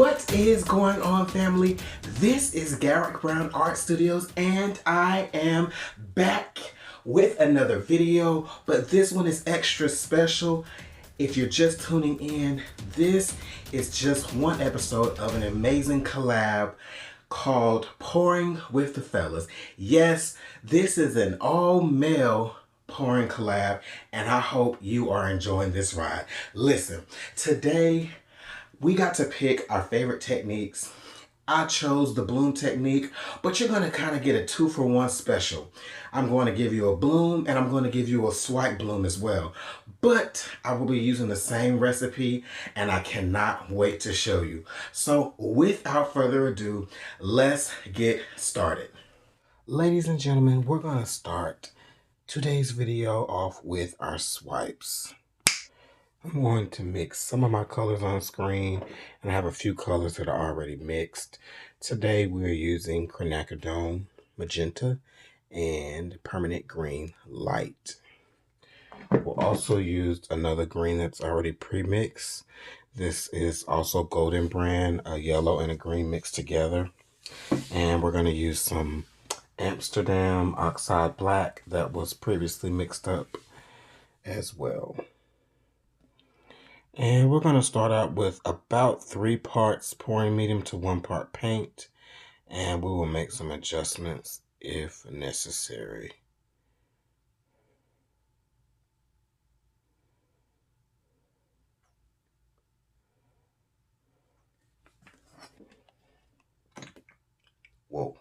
What is going on, family? This is Garrick Art Studios, and I am back with another video, but this one is extra special. If you're just tuning in, this is just one episode of an amazing collab called Pouring with the Fellas. Yes, this is an all-male pouring collab, and I hope you are enjoying this ride. Listen, today we got to pick our favorite techniques. I chose the bloom technique, but you're going to kind of get a 2-for-1 special. I'm going to give you a bloom and I'm going to give you a swipe bloom as well. But I will be using the same recipe and I cannot wait to show you. So without further ado, let's get started. Ladies and gentlemen, we're going to start today's video off with our swipes. I'm going to mix some of my colors on screen, and I have a few colors that are already mixed. Today we're using Quinacridone Magenta and Permanent Green Light. We'll also use another green that's already pre-mixed. This is also Golden Brand, a yellow and a green mixed together. And we're going to use some Amsterdam Oxide Black that was previously mixed up as well. And we're going to start out with about 3 parts pouring medium to 1 part paint, and we will make some adjustments if necessary. Whoa.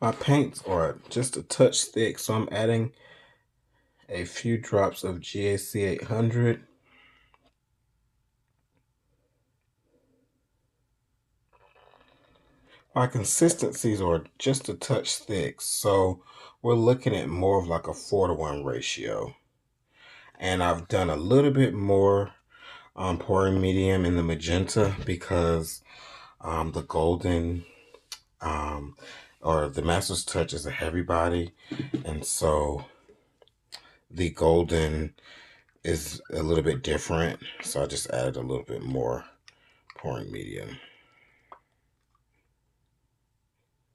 My paints are just a touch thick, so I'm adding a few drops of GAC 800. My consistencies are just a touch thick, so we're looking at more of like a 4-to-1 ratio. And I've done a little bit more pouring medium in the magenta because the golden or the Master's Touch is a heavy body, and so the golden is a little bit different, so I just added a little bit more pouring medium.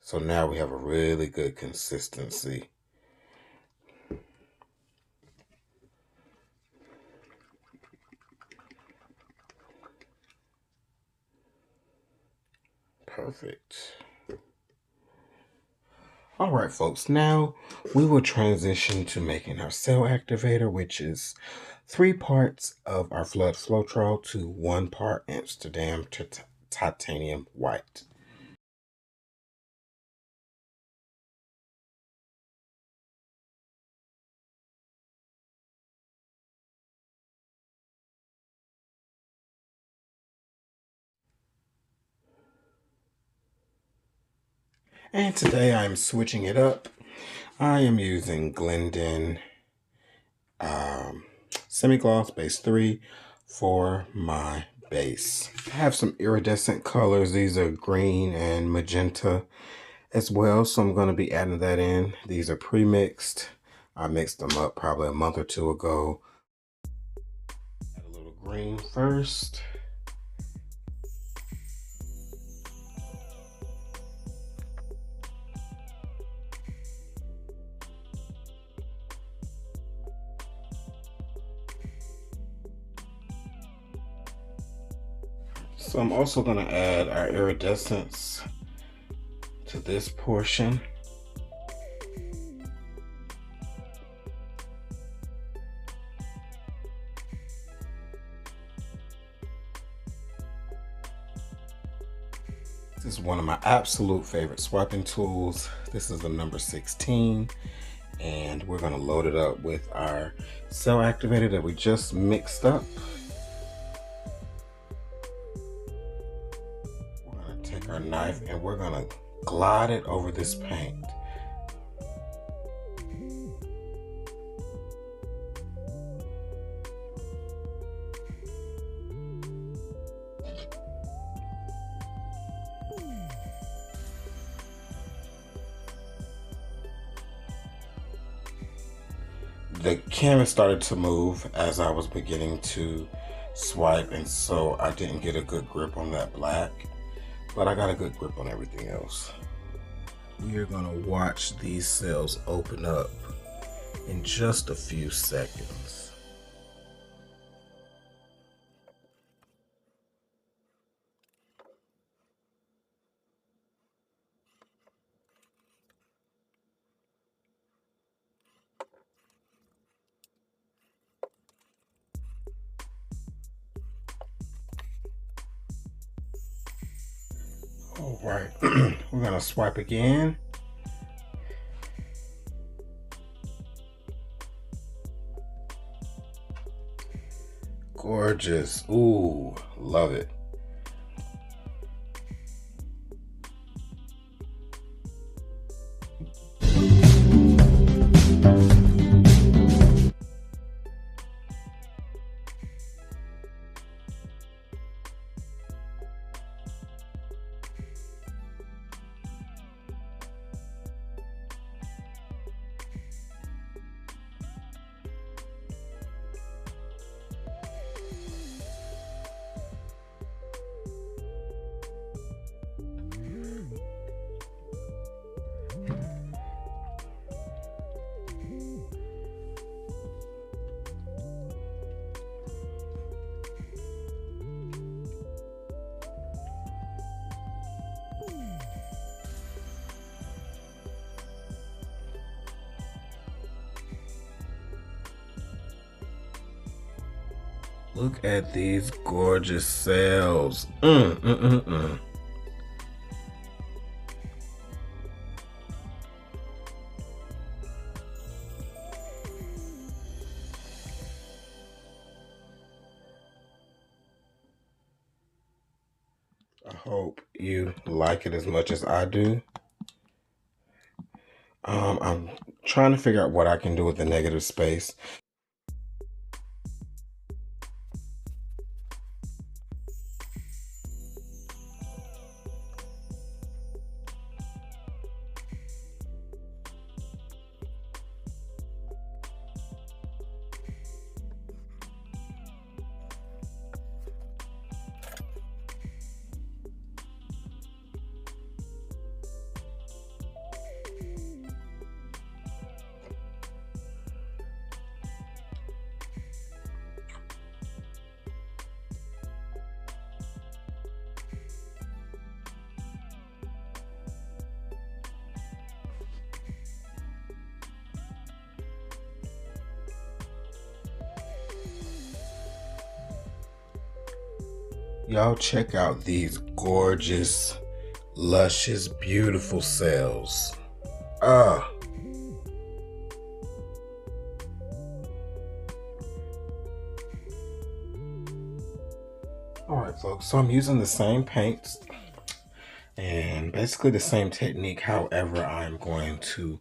So now we have a really good consistency. Perfect. All right, folks, now we will transition to making our cell activator, which is 3 parts of our flood Floetrol to 1 part Amsterdam titanium white. And today I'm switching it up. I am using Glendon Semi-Gloss Base 3 for my base. I have some iridescent colors. These are green and magenta as well, so I'm going to be adding that in. These are pre-mixed. I mixed them up probably a month or 2 ago. Add a little green first. So I'm also going to add our iridescence to this portion. This is one of my absolute favorite swiping tools. This is the number 16, and we're going to load it up with our cell activator that we just mixed up. We're going to take our knife and we're going to glide it over this paint. The canvas started to move as I was beginning to swipe, and so I didn't get a good grip on that black, but I got a good grip on everything else. We are going to watch these cells open up in just a few seconds. All right, we're gonna swipe again. Gorgeous. Ooh, love it. Look at these gorgeous cells. I hope you like it as much as I do. I'm trying to figure out what I can do with the negative space. Y'all check out these gorgeous, luscious, beautiful cells. All right, folks, so I'm using the same paints and basically the same technique. However, I'm going to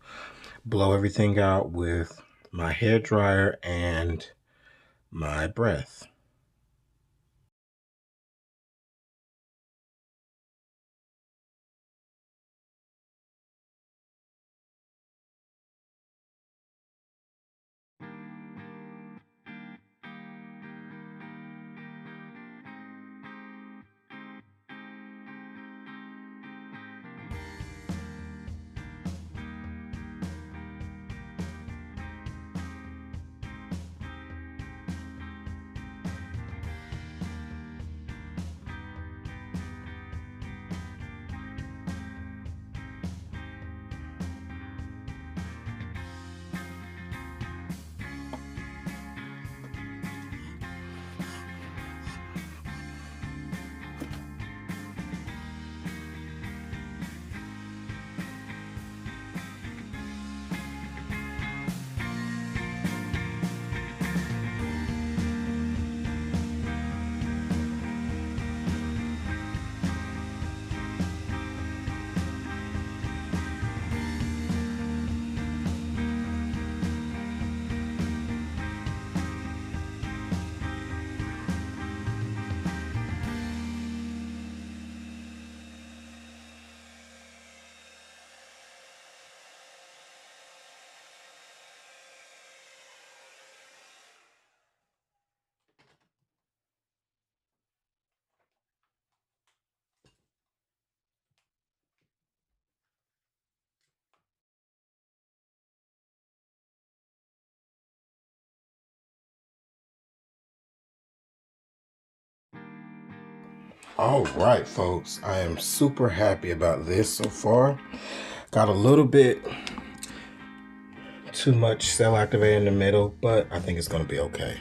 blow everything out with my hair dryer and my breath. All right, folks, I am super happy about this so far. Got a little bit too much cell activator in the middle, but I think it's gonna be okay.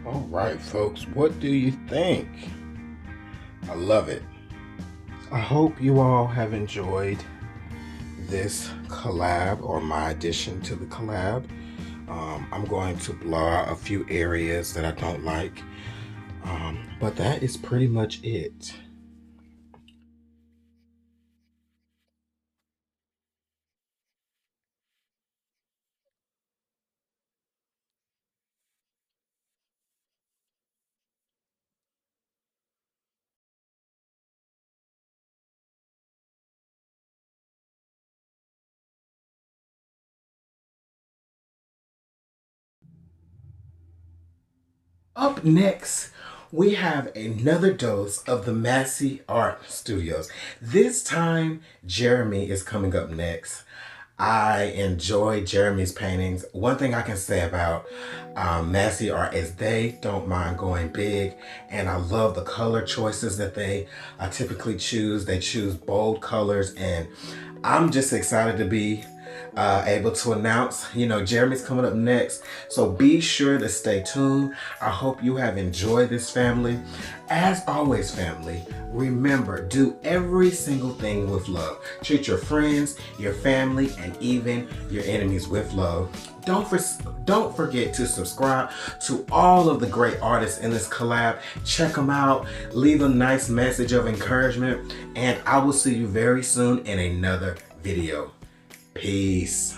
All right, folks, what do you think? I love it. I hope you all have enjoyed this collab, or my addition to the collab. I'm going to blur out a few areas that I don't like, but that is pretty much it. Up next, we have another dose of the Masse Art Studios. This time, Jeremy is coming up next. I enjoy Jeremy's paintings. One thing I can say about Masse Art is they don't mind going big, and I love the color choices that they typically choose. They choose bold colors, and I'm just excited to be able to announce, Jeremy's coming up next. So be sure to stay tuned. I hope you have enjoyed this, family. As always, family, remember, do every single thing with love. Treat your friends, your family, and even your enemies with love. Don't forget to subscribe to all of the great artists in this collab. Check them out. Leave a nice message of encouragement, and I will see you very soon in another video. Peace.